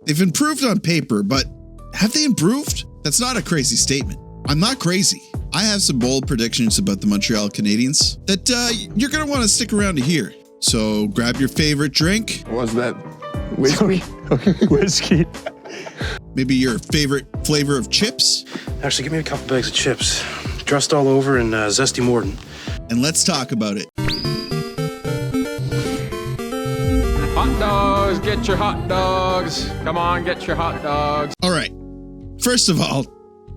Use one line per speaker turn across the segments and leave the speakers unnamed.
They've improved on paper, but have they improved? That's not a crazy statement. I'm not crazy. I have some bold predictions about the Montreal Canadiens that you're going to want to stick around to hear. So grab your favorite drink.
What's that? Whiskey?
Whiskey.
Maybe your favorite flavor of chips.
Actually, give me a couple bags of chips. Dressed all over in zesty Morden.
And let's talk about it.
Hot dogs, get your hot dogs. Come on, get your hot dogs.
All right. First of all,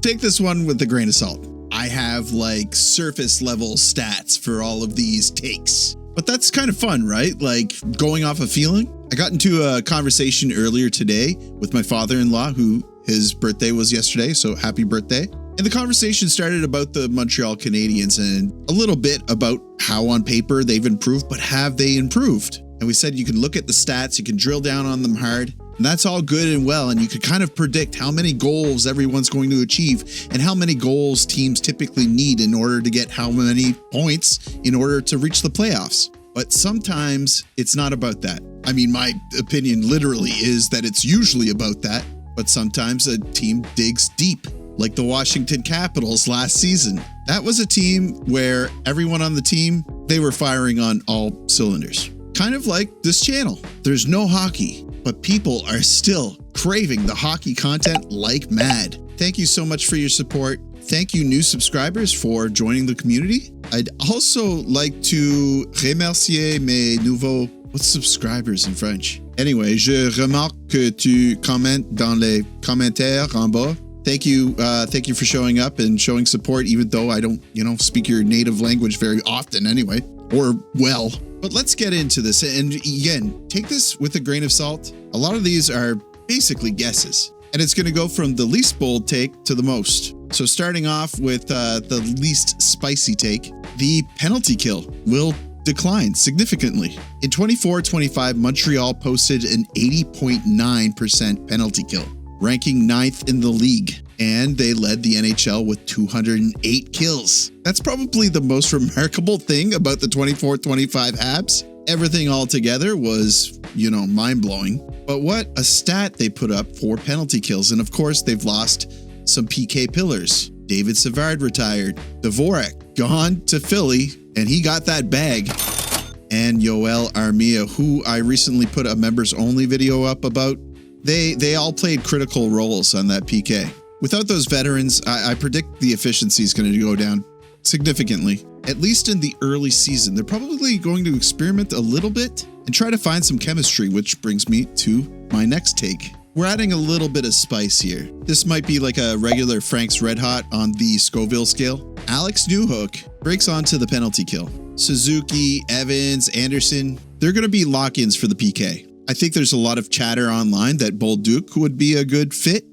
take this one with a grain of salt. I have like surface level stats for all of these takes. But that's kind of fun, right? Like going off a feeling. I got into a conversation earlier today with my father-in-law, who his birthday was yesterday, so happy birthday. And the conversation started about the Montreal Canadiens and a little bit about how on paper they've improved, but have they improved? And we said you can look at the stats, you can drill down on them hard, and that's all good and well. And you could kind of predict how many goals everyone's going to achieve and how many goals teams typically need in order to get how many points in order to reach the playoffs. But sometimes it's not about that. I mean, my opinion literally is that it's usually about that, but sometimes a team digs deep, like the Washington Capitals last season. That was a team where everyone on the team, they were firing on all cylinders. Kind of like this channel. There's no hockey, but people are still craving the hockey content like mad. Thank you so much for your support. Thank you, new subscribers, for joining the community. I'd also like to remercier mes nouveaux subscribers in French. Anyway, je remarque que tu commentes dans les commentaires en bas. Thank you for showing up and showing support, even though I don't, speak your native language very often anyway, or well. But let's get into this. And again, take this with a grain of salt. A lot of these are basically guesses, and it's going to go from the least bold take to the most. So starting off with the least spicy take, the penalty kill will decline significantly. In 24-25, Montreal posted an 80.9% penalty kill, ranking 9th in the league, and they led the NHL with 208 kills. That's probably the most remarkable thing about the 24-25 Habs. Everything all together was, mind-blowing. But what a stat they put up for penalty kills. And of course, they've lost some PK pillars. David Savard retired. Dvorak gone to Philly, and he got that bag. And Yoel Armia, who I recently put a members only video up about, they all played critical roles on that PK. Without those veterans, I predict the efficiency is going to go down significantly. At least in the early season, they're probably going to experiment a little bit and try to find some chemistry, which brings me to my next take. We're adding a little bit of spice here. This might be like a regular Frank's Red Hot on the Scoville scale. Alex Newhook breaks onto the penalty kill. Suzuki, Evans, Anderson, they're going to be lock-ins for the PK. I think there's a lot of chatter online that Bolduc would be a good fit.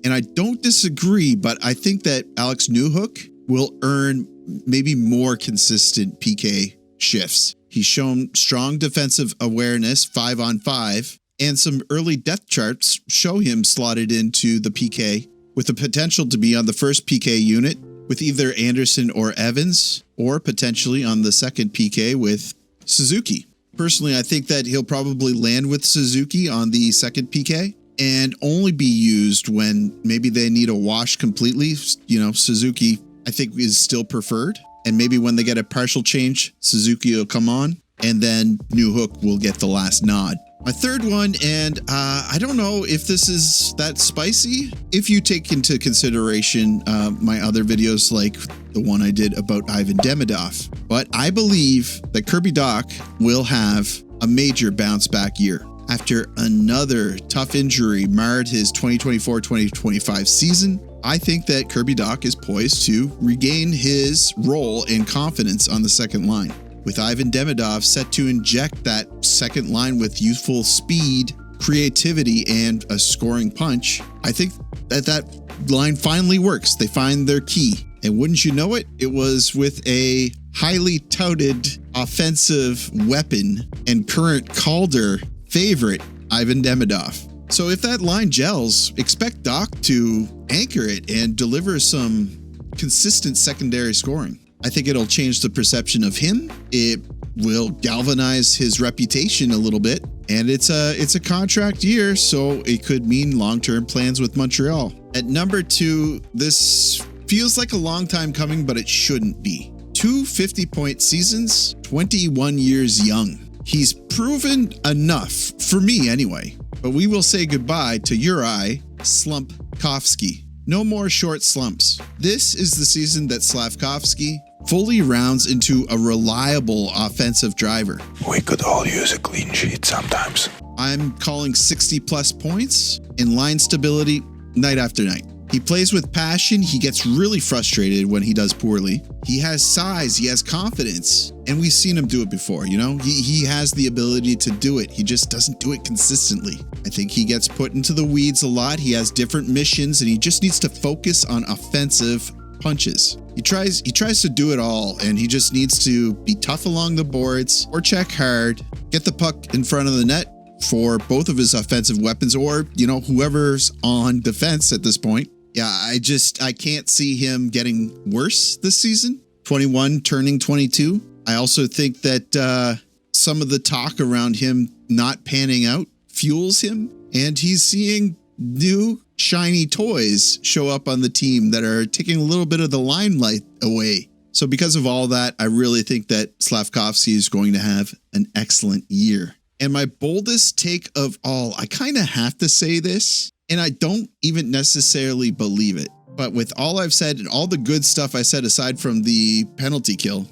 And I don't disagree, but I think that Alex Newhook will earn maybe more consistent PK shifts. He's shown strong defensive awareness 5-on-5, and some early depth charts show him slotted into the PK with the potential to be on the first PK unit with either Anderson or Evans, or potentially on the second PK with Suzuki. Personally, I think that he'll probably land with Suzuki on the second PK and only be used when maybe they need a wash completely. Suzuki, I think, is still preferred. And maybe when they get a partial change, Suzuki will come on, and then Newhook will get the last nod. My third one, and I don't know if this is that spicy, if you take into consideration my other videos like the one I did about Ivan Demidov. But I believe that Kirby Dach will have a major bounce back year. After another tough injury marred his 2024-2025 season, I think that Kirby Dach is poised to regain his role and confidence on the second line. With Ivan Demidov set to inject that second line with youthful speed, creativity, and a scoring punch, I think that line finally works. They find their key. And wouldn't you know it, it was with a highly touted offensive weapon and current Calder favorite, Ivan Demidov. So if that line gels, expect Dach to anchor it and deliver some consistent secondary scoring. I think it'll change the perception of him. It will galvanize his reputation a little bit. And it's a contract year, so it could mean long-term plans with Montreal. At number 2, this feels like a long time coming, but it shouldn't be. 2 50-point seasons, 21 years young. He's proven enough, for me anyway. But we will say goodbye to Juraj Slafkovsky. No more short slumps. This is the season that Slafkovsky fully rounds into a reliable offensive driver.
We could all use a clean sheet sometimes.
I'm calling 60 plus points and line stability night after night. He plays with passion. He gets really frustrated when he does poorly. He has size. He has confidence. And we've seen him do it before, you know? He has the ability to do it. He just doesn't do it consistently. I think he gets put into the weeds a lot. He has different missions and he just needs to focus on offensive punches. He tries to do it all, and he just needs to be tough along the boards or check hard, get the puck in front of the net for both of his offensive weapons, or, you know, whoever's on defense at this point. Yeah, I can't see him getting worse this season. 21 turning 22. I also think that some of the talk around him not panning out fuels him, and he's seeing new shiny toys show up on the team that are taking a little bit of the limelight away. So because of all that, I really think that Slafkovsky is going to have an excellent year. And my boldest take of all, I kind of have to say this, and I don't even necessarily believe it. But with all I've said and all the good stuff I said aside from the penalty kill,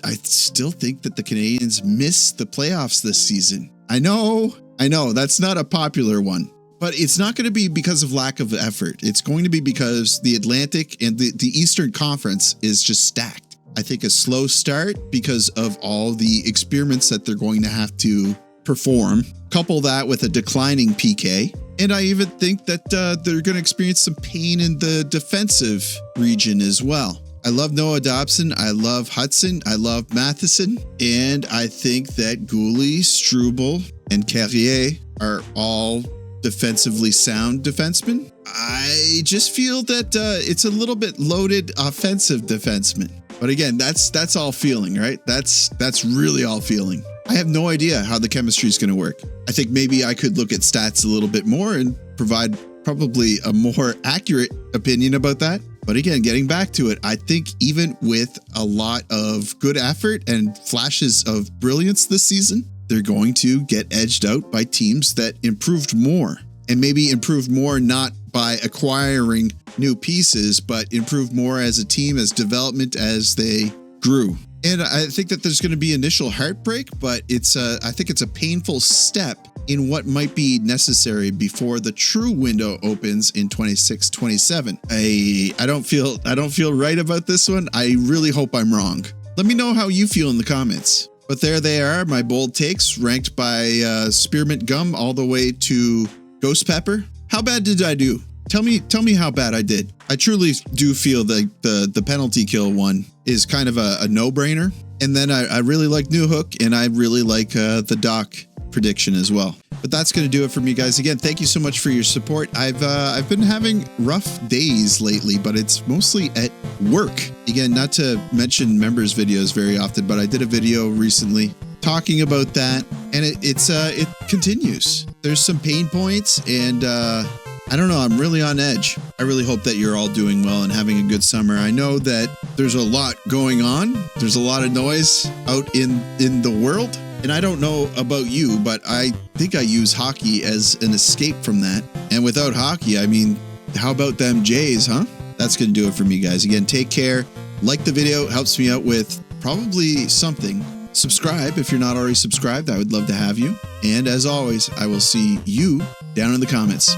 I still think that the Canadiens miss the playoffs this season. I know, that's not a popular one. But it's not going to be because of lack of effort. It's going to be because the Atlantic and the Eastern Conference is just stacked. I think a slow start because of all the experiments that they're going to have to perform. Couple that with a declining PK. And I even think that they're going to experience some pain in the defensive region as well. I love Noah Dobson. I love Hudson. I love Matheson. And I think that Goulet, Struble, and Carrier are all defensively sound defensemen. I just feel that it's a little bit loaded offensive defenseman. But again, that's all feeling, right? That's really all feeling. I have no idea how the chemistry is going to work. I think maybe I could look at stats a little bit more and provide probably a more accurate opinion about that. But again, getting back to it, I think even with a lot of good effort and flashes of brilliance this season, they're going to get edged out by teams that improved more, and maybe improved more not by acquiring new pieces, but improved more as a team, as development, as they grew. And I think that there's going to be initial heartbreak, but I think it's a painful step in what might be necessary before the true window opens in 26-27. I don't feel right about this one. I really hope I'm wrong. Let me know how you feel in the comments. But there they are, my bold takes, ranked by spearmint gum all the way to ghost pepper. How bad did I do? Tell me how bad I did. I truly do feel that the penalty kill one is kind of a no-brainer. And then I really like Newhook, and I really like the Dach prediction as well. But that's going to do it for me, guys. Again, thank you so much for your support. I've been having rough days lately, but it's mostly at work. Again, not to mention members videos very often, but I did a video recently talking about that, and it continues. There's some pain points, and I don't know, I'm really on edge. I really hope that you're all doing well and having a good summer. I know that there's a lot going on. There's a lot of noise out in the world. And I don't know about you, but I think I use hockey as an escape from that. And without hockey, I mean, how about them Jays, huh? That's going to do it for me, guys. Again, take care. Like the video. It helps me out with probably something. Subscribe if you're not already subscribed. I would love to have you. And as always, I will see you down in the comments.